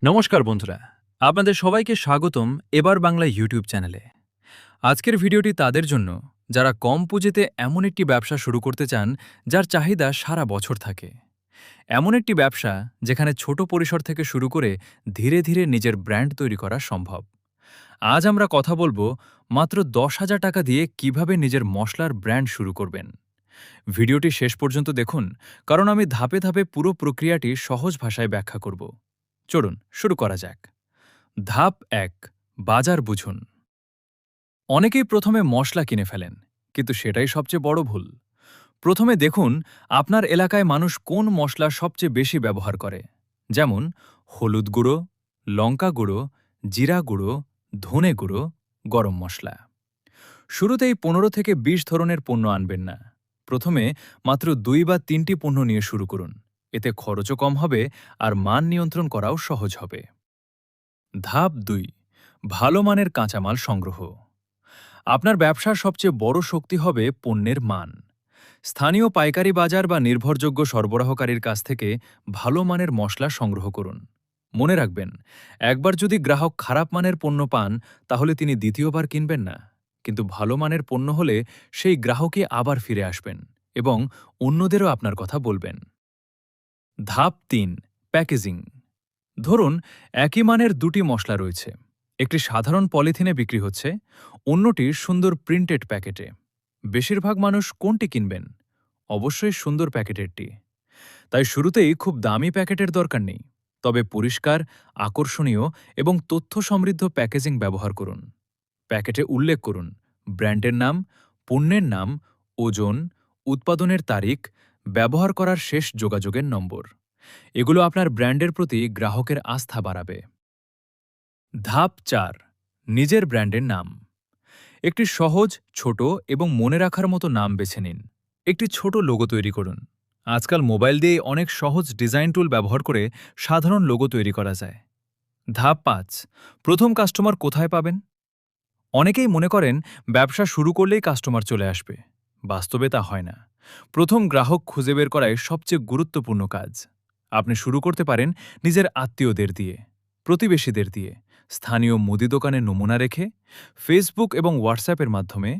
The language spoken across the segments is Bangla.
নমস্কার বন্ধুরা, আপনাদের সবাইকে স্বাগতম এবার বাংলা ইউটিউব চ্যানেলে। আজকের ভিডিওটি তাদের জন্য যারা কম পুঁজিতে এমন একটি ব্যবসা শুরু করতে চান যার চাহিদা সারা বছর থাকে। এমন একটি ব্যবসা যেখানে ছোট পরিসর থেকে শুরু করে ধীরে ধীরে নিজের ব্র্যান্ড তৈরি করা সম্ভব। আজ আমরা কথা বলবো মাত্র 10,000 টাকা দিয়ে কিভাবে নিজের মশলার ব্র্যান্ড শুরু করবেন। ভিডিওটি শেষ পর্যন্ত দেখুন, কারণ আমি ধাপে ধাপে পুরো প্রক্রিয়াটি সহজ ভাষায় ব্যাখ্যা করব। চলুন শুরু করা যাক। ধাপ ১, বাজার বুঝুন। অনেকেই প্রথমে মশলা কিনে ফেলেন, কিন্তু সেটাই সবচেয়ে বড় ভুল। প্রথমে দেখুন আপনার এলাকায় মানুষ কোন মশলা সবচেয়ে বেশি ব্যবহার করে। যেমন হলুদ গুঁড়ো, লঙ্কা গুঁড়ো, জিরা গুঁড়ো, ধনে গুঁড়ো, গরম মশলা। শুরুতেই 15 থেকে 20 ধরনের পণ্য আনবেন না। প্রথমে মাত্র 2 বা 3টি পণ্য নিয়ে শুরু করুন। এতে খরচও কম হবে আর মান নিয়ন্ত্রণ করাও সহজ হবে। ধাপ 2, ভালো মানের কাঁচামাল সংগ্রহ। আপনার ব্যবসার সবচেয়ে বড় শক্তি হবে পণ্যের মান। স্থানীয় পাইকারি বাজার বা নির্ভরযোগ্য সরবরাহকারীর কাছ থেকে ভালো মানের মশলা সংগ্রহ করুন। মনে রাখবেন, একবার যদি গ্রাহক খারাপ মানের পণ্য পান তাহলে তিনি দ্বিতীয়বার কিনবেন না, কিন্তু ভালো মানের পণ্য হলে সেই গ্রাহকই আবার ফিরে আসবেন এবং অন্যদেরও আপনার কথা বলবেন। ধাপ 3, প্যাকেজিং। ধরুন একই মানের 2টি মশলা রয়েছে, একটি সাধারণ পলিথিনে বিক্রি হচ্ছে, অন্যটি সুন্দর প্রিন্টেড প্যাকেটে। বেশিরভাগ মানুষ কোনটি কিনবেন? অবশ্যই সুন্দর প্যাকেটেরটি। তাই শুরুতেই খুব দামি প্যাকেটের দরকার নেই, তবে পরিষ্কার, আকর্ষণীয় এবং তথ্য সমৃদ্ধ প্যাকেজিং ব্যবহার করুন। প্যাকেটে উল্লেখ করুন ব্র্যান্ডের নাম, পণ্যের নাম, ওজন, উৎপাদনের তারিখ, ব্যবহার করার শেষ যোগাযোগের নম্বর। এগুলো আপনার ব্র্যান্ডের প্রতি গ্রাহকের আস্থা বাড়াবে। ধাপ 4, নিজের ব্র্যান্ডের নাম। একটি সহজ, ছোট এবং মনে রাখার মতো নাম বেছে নিন। একটি ছোট লোগো তৈরি করুন। আজকাল মোবাইল দিয়ে অনেক সহজ ডিজাইন টুল ব্যবহার করে সাধারণ লোগো তৈরি করা যায়। ধাপ 5, প্রথম কাস্টমার কোথায় পাবেন? অনেকেই মনে করেন ব্যবসা শুরু করলেই কাস্টমার চলে আসবে। বাস্তবে তা হয় না। প্রথম গ্রাহক খুঁজে বের করাই সবচেয়ে গুরুত্বপূর্ণ কাজ। আপনি শুরু করতে পারেন নিজের আত্মীয়দের দিয়ে, প্রতিবেশীদের দিয়ে, স্থানীয় মুদি দোকানে নমুনা রেখে, ফেসবুক এবং হোয়াটসঅ্যাপের মাধ্যমে,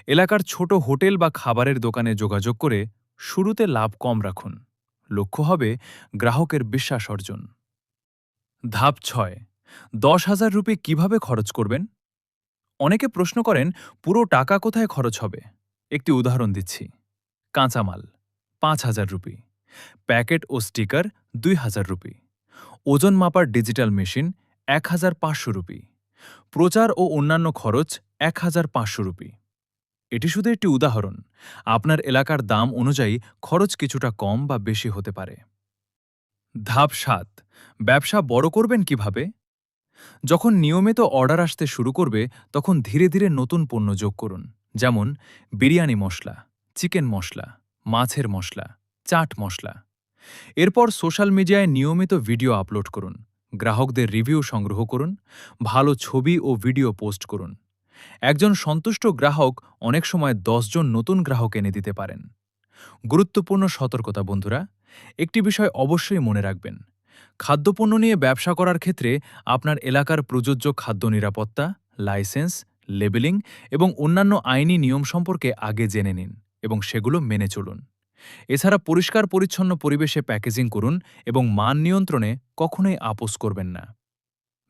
এলাকার ছোট হোটেল বা খাবারের দোকানে যোগাযোগ করে শুরুতে লাভ কম রাখুন। লক্ষ্য হবে গ্রাহকের বিশ্বাস অর্জন। ধাপ 6, 10,000 রুপি কিভাবে খরচ করবেন? অনেকে প্রশ্ন করেন পুরো টাকা কোথায় খরচ হবে। একটি উদাহরণ দিচ্ছি। কাঁচামাল 5,000 রুপি, প্যাকেট ও স্টিকার 2,000 রুপি, ওজন মাপার ডিজিটাল মেশিন 1,500 রুপি, প্রচার ও অন্যান্য খরচ 1,500 রুপি। এটি শুধু একটি উদাহরণ। আপনার এলাকার দাম অনুযায়ী খরচ কিছুটা কম বা বেশি হতে পারে। ধাপ 7, ব্যবসা বড় করবেন কিভাবে? যখন নিয়মিত অর্ডার আসতে শুরু করবে তখন ধীরে ধীরে নতুন পণ্য যোগ করুন। যেমন বিরিয়ানি মশলা, চিকেন মশলা, মাছের মশলা, চাট মশলা। এরপর সোশ্যাল মিডিয়ায় নিয়মিত ভিডিও আপলোড করুন, গ্রাহকদের রিভিউ সংগ্রহ করুন, ভালো ছবি ও ভিডিও পোস্ট করুন। একজন সন্তুষ্ট গ্রাহক অনেক সময় 10 জন নতুন গ্রাহক এনে দিতে পারেন। গুরুত্বপূর্ণ সতর্কতা বন্ধুরা, একটি বিষয় অবশ্যই মনে রাখবেন। খাদ্যপণ্য নিয়ে ব্যবসা করার ক্ষেত্রে আপনার এলাকার প্রযোজ্য খাদ্য নিরাপত্তা, লাইসেন্স, লেবেলিং এবং অন্যান্য আইনি নিয়ম সম্পর্কে আগে জেনে নিন এবং সেগুলো মেনে চলুন। এছাড়া পরিষ্কার পরিচ্ছন্ন পরিবেশে প্যাকেজিং করুন এবং মান নিয়ন্ত্রণে কখনোই আপোস করবেন না।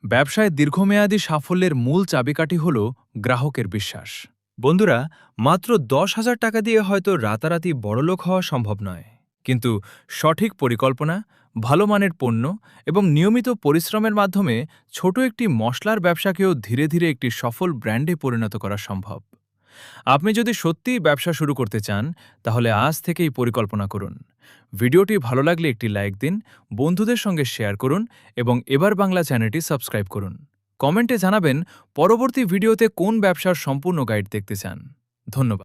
ব্যবসায় দীর্ঘমেয়াদী সাফল্যের মূল চাবিকাঠি হল গ্রাহকের বিশ্বাস। বন্ধুরা, মাত্র 10,000 টাকা দিয়ে হয়তো রাতারাতি বড়লোক হওয়া সম্ভব নয়, কিন্তু সঠিক পরিকল্পনা, ভালো মানের পণ্য এবং নিয়মিত পরিশ্রমের মাধ্যমে ছোট একটি মশলার ব্যবসাকেও ধীরে ধীরে একটি সফল ব্র্যান্ডে পরিণত করা সম্ভব। আপনি যদি সত্যিই ব্যবসা শুরু করতে চান তাহলে আজ থেকেই পরিকল্পনা করুন। ভিডিওটি ভালো লাগলে একটি লাইক দিন, বন্ধুদের সঙ্গে শেয়ার করুন এবং এবার বাংলা চ্যানেলটি সাবস্ক্রাইব করুন। কমেন্টে জানাবেন পরবর্তী ভিডিওতে কোন ব্যবসার সম্পূর্ণ গাইড দেখতে চান। ধন্যবাদ।